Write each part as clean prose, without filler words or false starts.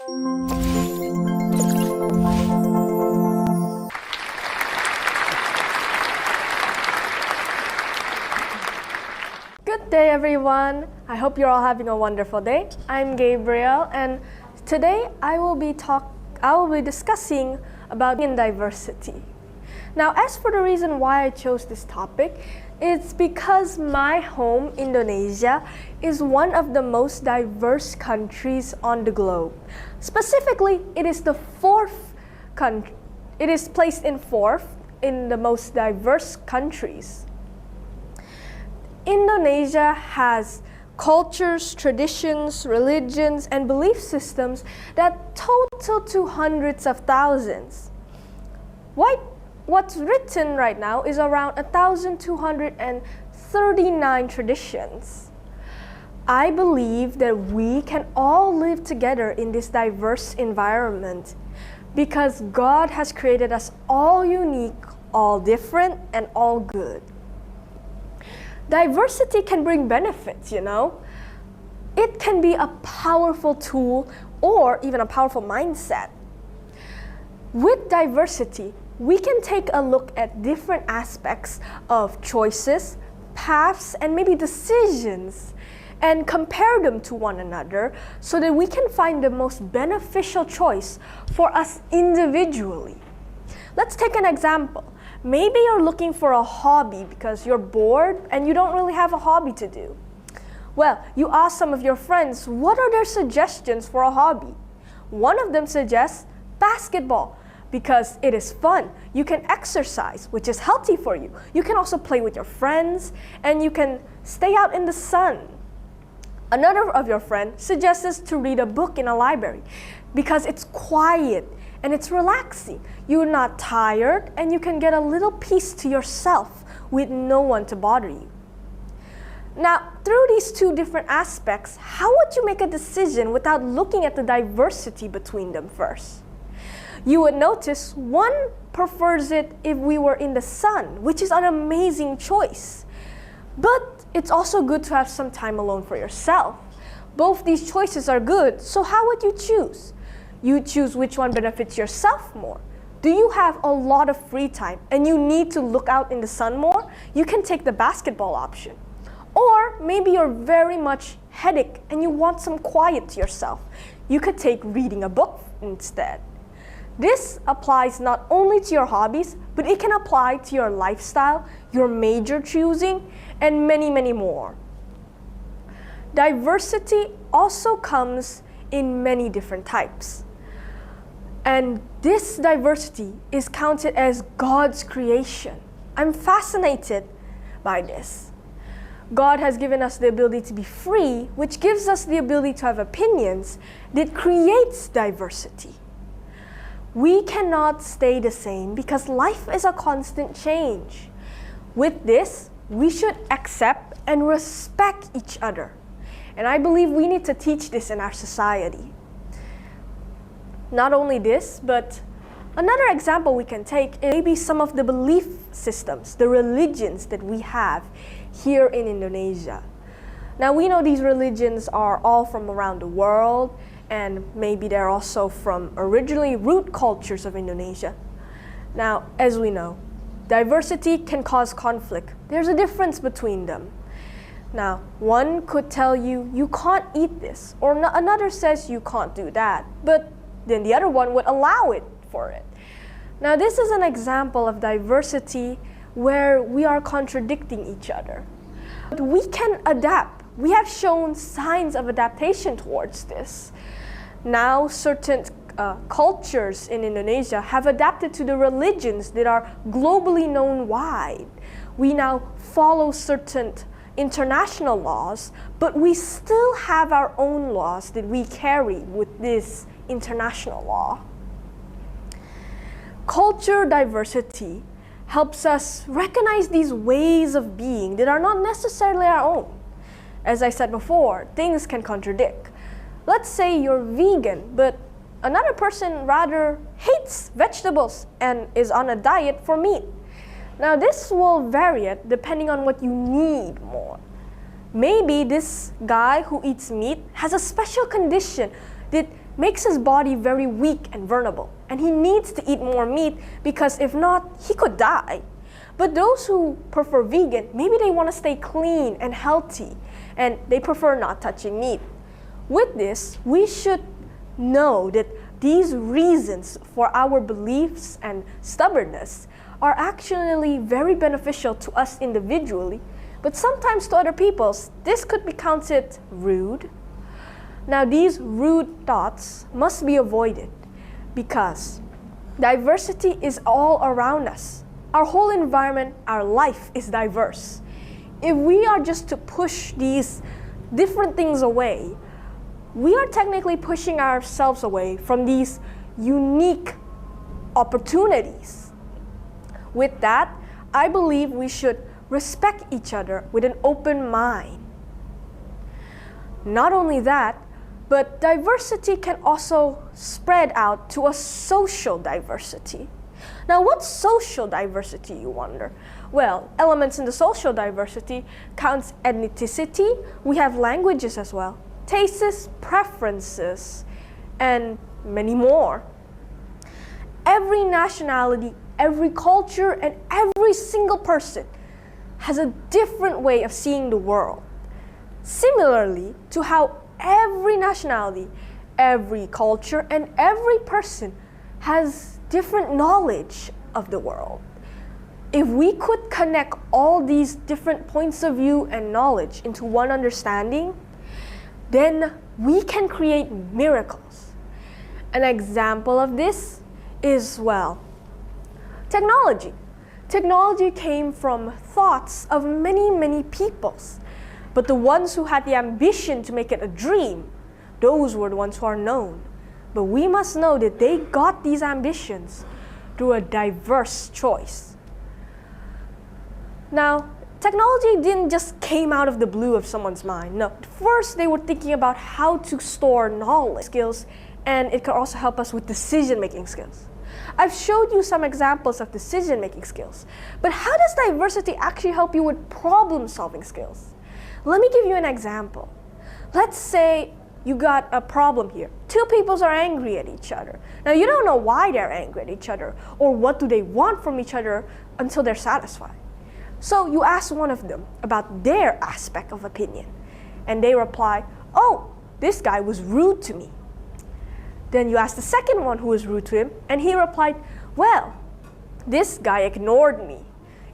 Good day, everyone. I hope you're all having a wonderful day. I'm Gabrielle, and today I will be discussing about diversity. Now, as for the reason why I chose this topic, it's because my home, Indonesia, is one of the most diverse countries on the globe. Specifically, it is the fourth country. It is placed in fourth in the most diverse countries. Indonesia has cultures, traditions, religions, and belief systems that total to hundreds of thousands. What's written right now is around 1,239 traditions. I believe that we can all live together in this diverse environment because God has created us all unique, all different, and all good. Diversity can bring benefits, you know. It can be a powerful tool or even a powerful mindset. With diversity, we can take a look at different aspects of choices, paths, and maybe decisions and compare them to one another so that we can find the most beneficial choice for us individually. Let's take an example. Maybe you're looking for a hobby because you're bored and you don't really have a hobby to do. Well, you ask some of your friends, what are their suggestions for a hobby? One of them suggests basketball because it is fun. You can exercise, which is healthy for you. You can also play with your friends and you can stay out in the sun. Another of your friends suggests to read a book in a library because it's quiet and it's relaxing. You're not tired and you can get a little peace to yourself with no one to bother you. Now, through these two different aspects, how would you make a decision without looking at the diversity between them first? You would notice one prefers it if we were in the sun, which is an amazing choice. But it's also good to have some time alone for yourself. Both these choices are good, so how would you choose? You choose which one benefits yourself more. Do you have a lot of free time and you need to look out in the sun more? You can take the basketball option. Or maybe you're very much headache and you want some quiet to yourself. You could take reading a book instead. This applies not only to your hobbies, but it can apply to your lifestyle, your major choosing, and many, many more. Diversity also comes in many different types. And this diversity is counted as God's creation. I'm fascinated by this. God has given us the ability to be free, which gives us the ability to have opinions that creates diversity. We cannot stay the same because life is a constant change. With this, we should accept and respect each other. And I believe we need to teach this in our society. Not only this, but another example we can take is maybe some of the belief systems, the religions that we have here in Indonesia. Now we know these religions are all from around the world, and maybe they're also from originally root cultures of Indonesia. Now, as we know, diversity can cause conflict. There's a difference between them. Now, one could tell you, you can't eat this, or another says you can't do that, but then the other one would allow it for it. Now, this is an example of diversity where we are contradicting each other. But we can adapt. We have shown signs of adaptation towards this. Now, certain cultures in Indonesia have adapted to the religions that are globally known wide. We now follow certain international laws, but we still have our own laws that we carry with this international law. Culture diversity helps us recognize these ways of being that are not necessarily our own. As I said before, things can contradict. Let's say you're vegan, but another person rather hates vegetables and is on a diet for meat. Now this will vary depending on what you need more. Maybe this guy who eats meat has a special condition that makes his body very weak and vulnerable, and he needs to eat more meat because if not, he could die. But those who prefer vegan, maybe they want to stay clean and healthy, and they prefer not touching meat. With this, we should know that these reasons for our beliefs and stubbornness are actually very beneficial to us individually, but sometimes to other people, this could be counted rude. Now, these rude thoughts must be avoided because diversity is all around us. Our whole environment, our life is diverse. If we are just to push these different things away, we are technically pushing ourselves away from these unique opportunities. With that, I believe we should respect each other with an open mind. Not only that, but diversity can also spread out to a social diversity. Now, what's social diversity, you wonder? Well, elements in the social diversity counts ethnicity, we have languages as well, tastes, preferences, and many more. Every nationality, every culture, and every single person has a different way of seeing the world. Similarly to how every nationality, every culture, and every person has different knowledge of the world. If we could connect all these different points of view and knowledge into one understanding, then we can create miracles. An example of this is, well, technology. Technology came from thoughts of many peoples, but the ones who had the ambition to make it a dream, those were the ones who are known. But we must know that they got these ambitions through a diverse choice. Now, technology didn't just came out of the blue of someone's mind. No, first they were thinking about how to store knowledge skills, and it could also help us with decision-making skills. I've showed you some examples of decision-making skills, but how does diversity actually help you with problem-solving skills? Let me give you an example. Let's say you got a problem here. Two peoples are angry at each other. Now, you don't know why they're angry at each other or what do they want from each other until they're satisfied. So you ask one of them about their aspect of opinion, and they reply, "Oh, this guy was rude to me." Then you ask the second one who was rude to him, and he replied, "Well, this guy ignored me."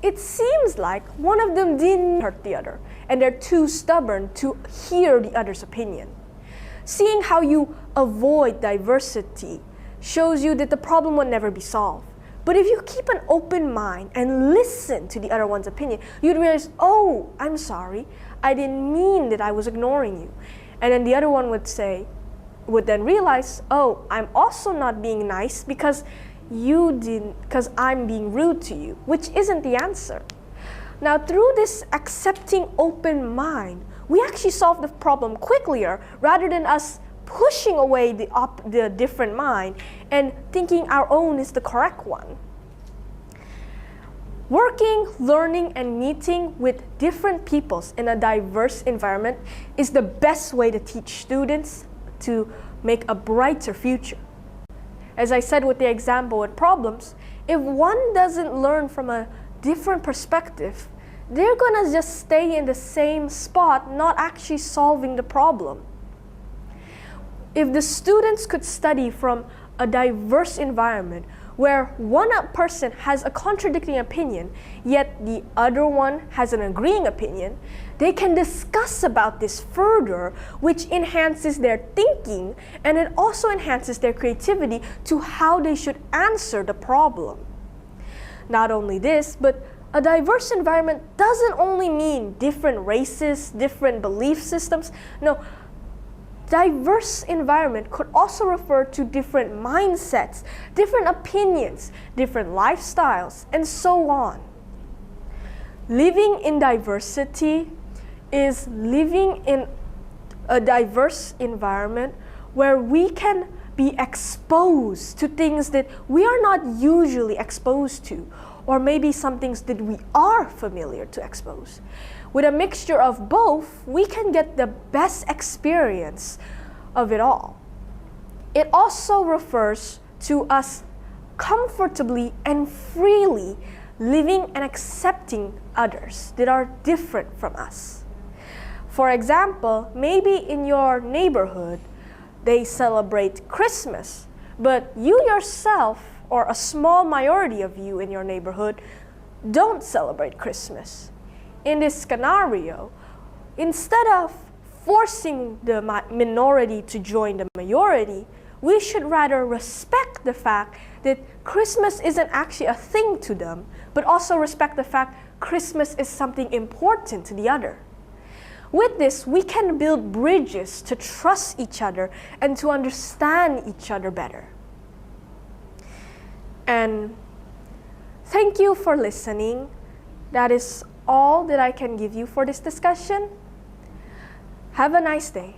It seems like one of them didn't hurt the other, and they're too stubborn to hear the other's opinion. Seeing how you avoid diversity shows you that the problem will never be solved. But if you keep an open mind and listen to the other one's opinion, you'd realize, "Oh, I'm sorry, I didn't mean that I was ignoring you." And then the other one would then realize, "Oh, I'm also not being nice because I'm being rude to you," which isn't the answer. Now, through this accepting open mind, we actually solve the problem quicker rather than us pushing away the different mind and thinking our own is the correct one. Working, learning, and meeting with different peoples in a diverse environment is the best way to teach students to make a brighter future. As I said with the example with problems, if one doesn't learn from a different perspective, they're gonna just stay in the same spot, not actually solving the problem. If the students could study from a diverse environment where one person has a contradicting opinion, yet the other one has an agreeing opinion, they can discuss about this further, which enhances their thinking, and it also enhances their creativity to how they should answer the problem. Not only this, but a diverse environment doesn't only mean different races, different belief systems. No, diverse environment could also refer to different mindsets, different opinions, different lifestyles, and so on. Living in diversity is living in a diverse environment where we can be exposed to things that we are not usually exposed to, or maybe some things that we are familiar to expose. With a mixture of both, we can get the best experience of it all. It also refers to us comfortably and freely living and accepting others that are different from us. For example, maybe in your neighborhood, they celebrate Christmas, but you yourself, or a small minority of you in your neighborhood, don't celebrate Christmas. In this scenario, instead of forcing the minority to join the majority, we should rather respect the fact that Christmas isn't actually a thing to them, but also respect the fact Christmas is something important to the other. With this, we can build bridges to trust each other and to understand each other better. And thank you for listening. That is all that I can give you for this discussion. Have a nice day.